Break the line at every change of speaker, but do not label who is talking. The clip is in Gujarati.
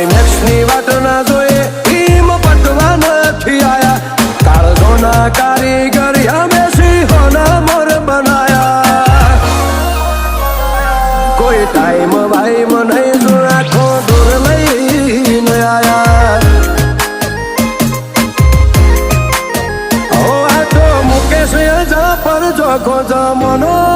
ક્લાઇમેક્સ ની વાત ના જોઈએ ટીમ પટવા નથી આયા કાળજોના કારીગર અમે સિંહોના મોર બનાયા કોઈ ટાઈમ વાઈમ નહીં જો આખો દૂર લઈને આયા ઓ આ તો મુકેશ જા પર જોખો જમનો